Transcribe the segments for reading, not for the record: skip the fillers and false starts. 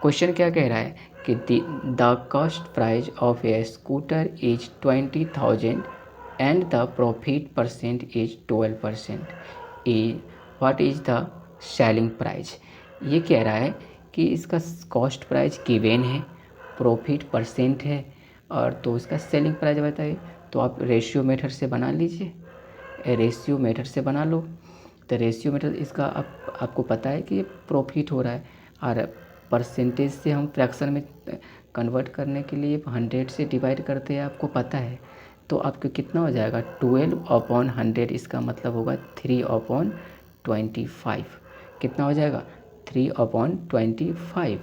Question क्या कह रहा है कि the cost price of A scooter is 20,000 and the profit percent is 12%, what is the selling price. ये कह रहा है कि इसका कॉस्ट प्राइस गिवन है, प्रॉफिट परसेंट है, और तो इसका सेलिंग प्राइस बताइए। तो आप रेशियो मेथड से बना लीजिए, रेशियो मेथड से बना लो। तो रेशियो मेथड इसका आपको पता है कि ये प्रॉफिट हो रहा है, और परसेंटेज से हम फ्रैक्शन में कन्वर्ट करने के लिए 100 से डिवाइड करते हैं, आपको पता है। तो आपको कितना हो जाएगा, 12/100, इसका मतलब होगा 3/25। कितना हो जाएगा, 3/25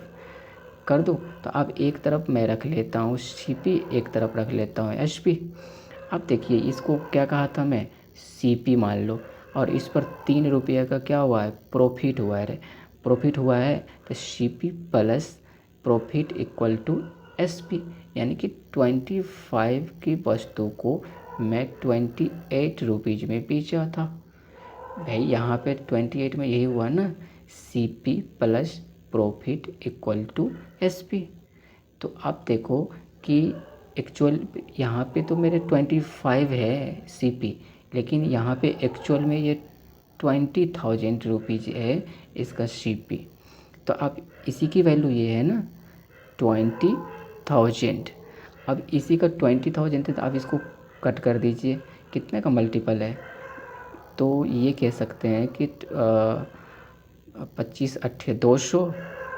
कर दो। तो अब एक तरफ मैं रख लेता हूँ CP, एक तरफ रख लेता हूँ SP। अब देखिए इसको क्या कहा था मैं, CP मान लो, और इस पर 3 रुपये का क्या हुआ है, प्रॉफिट हुआ है। प्रॉफिट हुआ है तो CP plus profit equal to SP, यानी कि 25 की वस्तु को मैं 28 रुपीज़ में बेचा था। भाई यहाँ पे 28 में यही हुआ ना, CP plus profit equal to SP। तो आप देखो कि एक्चुअल यहाँ पे तो मेरे 25 है CP, लेकिन यहाँ पे एक्चुअल में ये 20,000 रुपीज़ है इसका CP। तो अब इसी की वैल्यू ये है ना 20,000। अब इसी का 20,000 है तो आप इसको कट कर दीजिए, कितने का मल्टीपल है। तो ये कह सकते हैं कि 25 अट्ठे 200,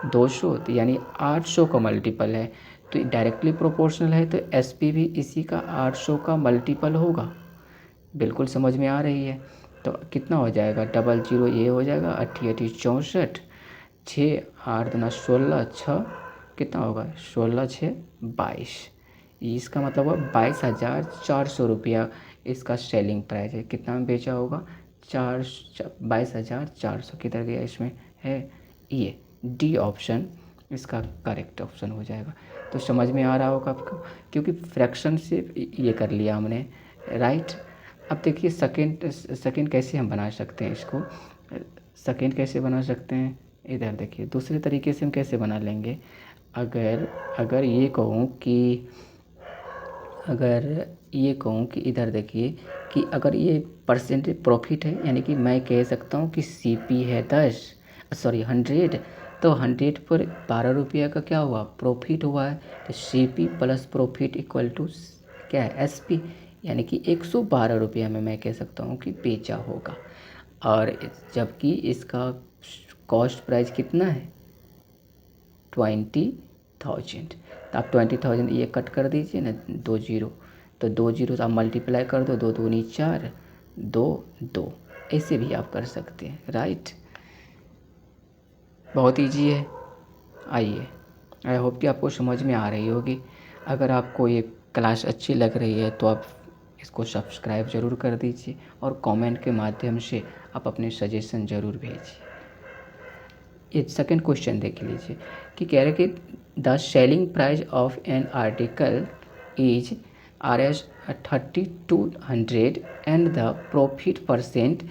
200 तो यानी 800 का मल्टीपल है। तो डायरेक्टली प्रोपोर्शनल है तो SP भी इसी का 800 का मल्टीपल होगा। बिल्कुल समझ में आ रही है। तो कितना हो जाएगा, 00 ये हो जाएगा, 88 64, 6 8 दूना 16, 6 कितना होगा, 16 6 22। इसका मतलब हुआ 22,400 रुपया इसका सेलिंग प्राइस है। कितना में बेचा होगा, 22,400। किधर गया, इसमें है ये D ऑप्शन इसका करेक्ट ऑप्शन हो जाएगा। तो समझ में आ रहा होगा आपको, क्योंकि फ्रैक्शन से ये कर लिया हमने, राइट। अब देखिए सेकंड कैसे हम बना सकते हैं इसको, सेकंड कैसे बना सकते हैं, इधर देखिए दूसरे तरीके से हम कैसे बना लेंगे। अगर ये कहूँ कि इधर देखिए कि अगर ये परसेंटेज प्रॉफिट है, यानी कि मैं कह सकता हूँ कि CP है 100, तो 100 पर 12 रुपये का क्या हुआ, प्रॉफिट हुआ है। तो CP plus profit equal to क्या है, SP, यानी कि 112 रुपये में मैं कह सकता हूँ कि बेचा होगा। और जबकि इसका कॉस्ट प्राइस कितना है, 20,000। तो आप 20,000 ये कट कर दीजिए ना, 2 जीरो, तो 2 जीरो तो आप मल्टीप्लाई कर दो, 2 दूनी 4, 2 2, ऐसे भी आप कर सकते हैं, राइट। बहुत ईजी है। आइए, आई होप कि आपको समझ में आ रही होगी। अगर आपको ये क्लास अच्छी लग रही है तो आप इसको सब्सक्राइब ज़रूर कर दीजिए, और कमेंट के माध्यम से आप अपने सजेशन ज़रूर भेजिए। ये सेकंड क्वेश्चन देख लीजिए कि कह रहे कि the selling price of an article is RS 3200 and the profit percent,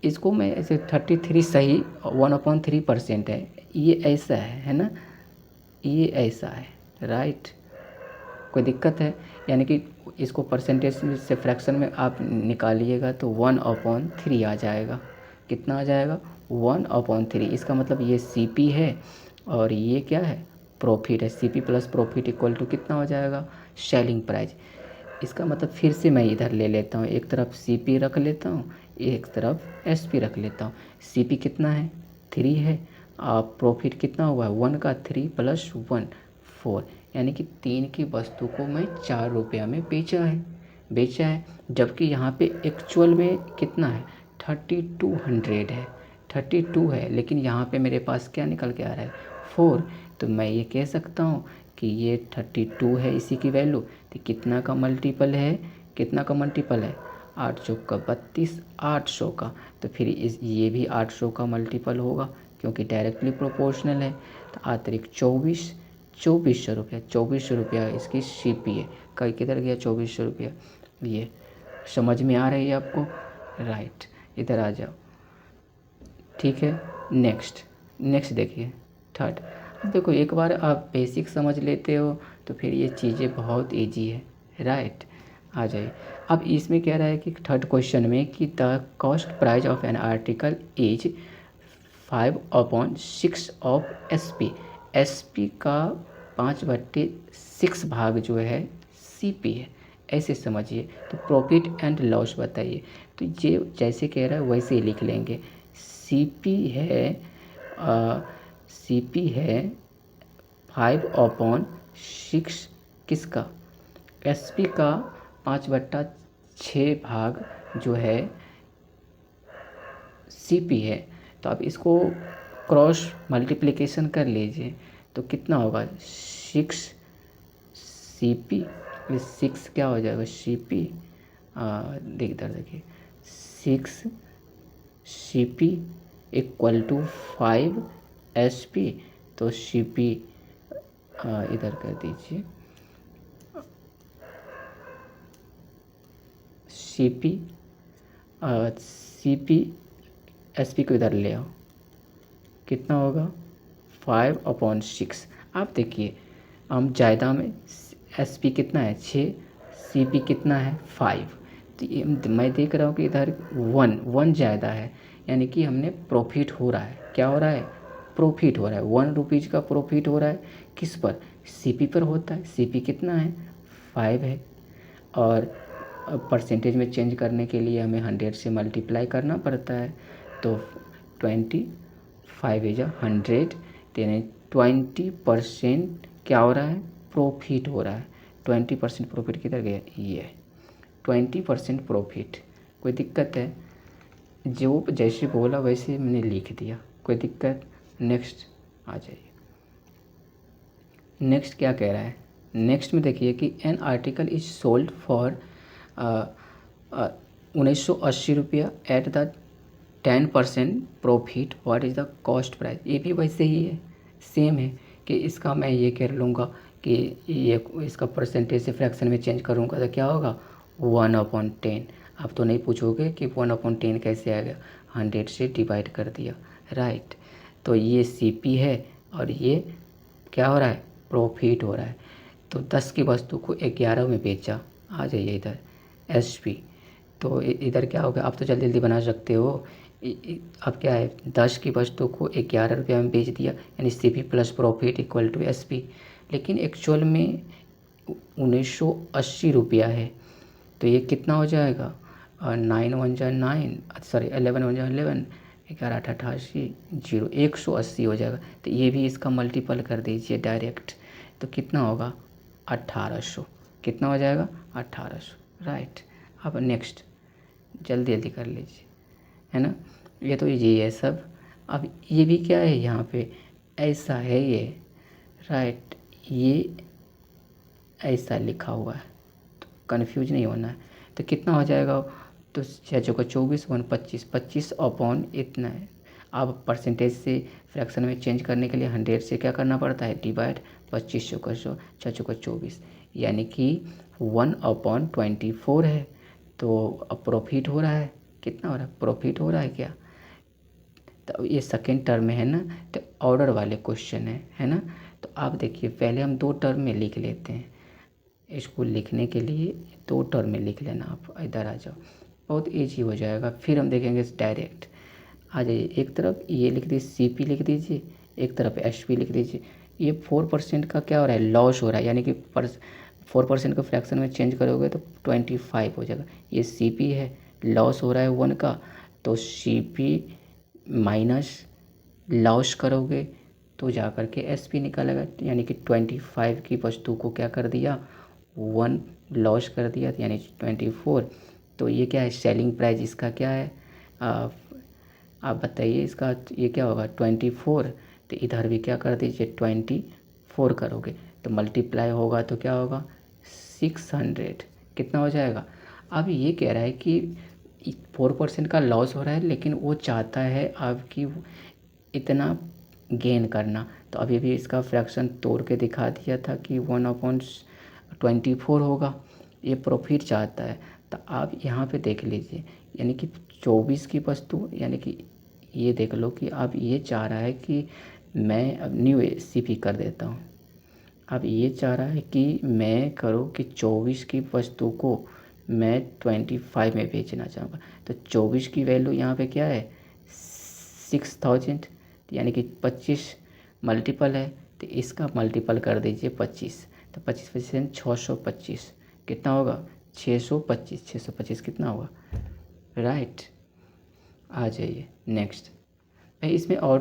इसको मैं ऐसे 33 सही 1/3% है, ये ऐसा है ना, ये ऐसा है, राइट। कोई दिक्कत है, यानी कि इसको परसेंटेज से फ्रैक्शन में आप निकालिएगा तो 1/3 आ जाएगा। कितना आ जाएगा, 1/3। इसका मतलब ये CP है और ये क्या है, प्रॉफिट है। CP plus profit equal to कितना हो जाएगा, सेलिंग प्राइस। इसका मतलब फिर से मैं इधर ले लेता हूँ, एक तरफ CP रख लेता हूँ, एक तरफ SP रख लेता हूँ। CP कितना है, 3 है, और प्रॉफिट कितना हुआ है, 1 का 3 + 1 4, यानी कि 3 की वस्तु को मैं 4 रुपया में बेचा है। जबकि यहाँ पे एक्चुअल में कितना है, 3200 है, 32 है, लेकिन यहाँ पे मेरे पास क्या निकल के आ रहा है, 4। तो मैं ये कह सकता हूँ कि ये 32 है इसी की वैल्यू। तो कितना का मल्टीपल है, 8 चौका 32, 800 का। तो फिर ये भी 800 का मल्टीपल होगा, क्योंकि डायरेक्टली प्रोपोर्शनल है। तो अतिरिक्त 2400 रुपया, 2400 रुपया इसकी CP है। कहीं किधर गया 2400 रुपया, ये समझ में आ रही है आपको, राइट। इधर आ जाओ, ठीक है। नेक्स्ट देखिए, थर्ड। देखो एक बार आप बेसिक समझ लेते हो तो फिर ये चीज़ें बहुत ईजी है, राइट। आ जाइए, अब इसमें कह रहा है कि थर्ड क्वेश्चन में कि the cost price of an article is 5/6 of S P का 5/6 भाग जो है सी पी है, ऐसे समझिए। तो प्रॉफिट एंड लॉस बताइए, तो ये जैसे कह रहा है वैसे ही लिख लेंगे। सी पी है सी पी है 5/6 किसका, एस पी का 5/6 भाग जो है सी पी है। तो आप इसको क्रॉस मल्टीप्लिकेशन कर लीजिए तो कितना होगा, 6 सी पी, ये 6 क्या हो जाएगा सी पी, देखिए 6 C P equal to 5 S P. तो सी पी इधर कर दीजिए, सी पी एस पी को इधर ले आओ, कितना होगा 5/6। आप देखिए हम ज़्यादा में एस पी कितना है 6, सी पी कितना है 5। तो ये मैं देख रहा हूँ कि इधर 1 ज़्यादा है, यानी कि हमने प्रॉफिट हो रहा है। क्या हो रहा है, प्रॉफिट हो रहा है। 1 रुपीज़ का प्रॉफिट हो रहा है किस पर, सी पी पर होता है। सी पी कितना है 5 है, और परसेंटेज में चेंज करने के लिए हमें 100 से मल्टीप्लाई करना पड़ता है। तो 25 इज 100, यानी 20% क्या हो रहा है, प्रॉफिट हो रहा है। 20% प्रॉफिट किधर गया, ये 20% प्रॉफिट। कोई दिक्कत है, जो जैसे बोला वैसे मैंने लिख दिया, कोई दिक्कत। नेक्स्ट आ जाइए, नेक्स्ट क्या कह रहा है। नेक्स्ट में देखिए कि an article is sold for 1980 रुपया at the 10% profit, what is the cost price. ये भी वैसे ही है, सेम है कि इसका मैं ये कर लूँगा कि ये इसका परसेंटेज से फ्रैक्शन में चेंज करूँगा तो क्या होगा 1/10। आप तो नहीं पूछोगे कि 1/10 कैसे आएगा, 100 से डिवाइड कर दिया, राइट। तो ये सी पी है और ये क्या हो रहा है, प्रॉफिट हो रहा है। तो 10 की वस्तु को 11 में बेचा। आ जाइए इधर एस पी, तो इधर क्या होगा, आप तो जल्दी जल्दी बना सकते हो। अब क्या है, 10 की वस्तु को 11 रुपये में बेच दिया, यानी C P plus profit equal to S P. लेकिन एक्चुअल में 1980 रुपया है, तो ये कितना हो जाएगा, 9 1 जा 9, सॉरी 11 1 जा 11, 11 8 88, 0, 180 हो जाएगा। तो ये भी इसका मल्टीपल कर दीजिए डायरेक्ट, तो कितना होगा 1800, कितना हो जाएगा 1800, राइट। अब नेक्स्ट जल्दी जल्दी कर लीजिए, है ना। ये तो ये है सब। अब ये भी क्या है, यहाँ पे ऐसा है ये, राइट, ये ऐसा लिखा हुआ है, तो कन्फ्यूज नहीं होना है। तो कितना हो जाएगा, तो 6 × 24 25 इतना है। अब परसेंटेज से फ्रैक्शन में चेंज करने के लिए 100 से क्या करना पड़ता है, डिवाइड। 25 चौका 100, 6 × 24, यानी कि 1/24 है। तो अब प्रॉफिट हो रहा है, कितना हो रहा है, प्रॉफिट हो रहा है क्या। तो ये सेकेंड टर्म में है ना, तो ऑर्डर वाले क्वेश्चन है ना। तो आप देखिए पहले हम 2 टर्म में लिख लेते हैं, इसको लिखने के लिए 2 टर्म में लिख लेना। आप इधर आ जाओ, बहुत ईजी हो जाएगा। फिर हम देखेंगे डायरेक्ट। आ जाइए, एक तरफ ये लिख दीजिए सी पी लिख दीजिए, एक तरफ एच पी लिख दीजिए। ये 4% का क्या हो रहा है, लॉस हो रहा है, यानी कि 4% का फ्रैक्शन में चेंज करोगे तो 25 हो जाएगा। ये सी पी है, लॉस हो रहा है 1 का, तो सी पी माइनस लॉस करोगे तो जा कर के एस पी निकालेगा, यानी कि 25 की वस्तु को क्या कर दिया, 1 लॉस कर दिया, यानी 24। तो ये क्या है, सेलिंग प्राइस इसका क्या है, आप बताइए इसका, ये क्या होगा 24। तो इधर भी क्या कर दीजिए 24 करोगे तो मल्टीप्लाई होगा तो क्या होगा 600, कितना हो जाएगा। अब ये कह रहा है कि 4% का लॉस हो रहा है, लेकिन वो चाहता है आपकी इतना गेन करना। तो अभी भी इसका फ्रैक्शन तोड़ के दिखा दिया था कि 1/24 होगा, ये प्रॉफिट चाहता है। तो आप यहाँ पे देख लीजिए, यानी कि 24 की वस्तु, यानी कि ये देख लो कि अब ये चाह रहा है कि मैं अब न्यू ACP कर देता हूँ। अब ये चाह रहा है कि मैं करूँ कि 24 की वस्तु को मैं 25 में बेचना चाहूँगा। तो 24 की वैल्यू यहाँ पे क्या है 6000, यानी कि 25 मल्टीपल है, तो इसका मल्टीपल कर दीजिए 25। तो 25 625 कितना होगा 625। 625 कितना होगा, राइट। आ जाइए नेक्स्ट। भाई इसमें और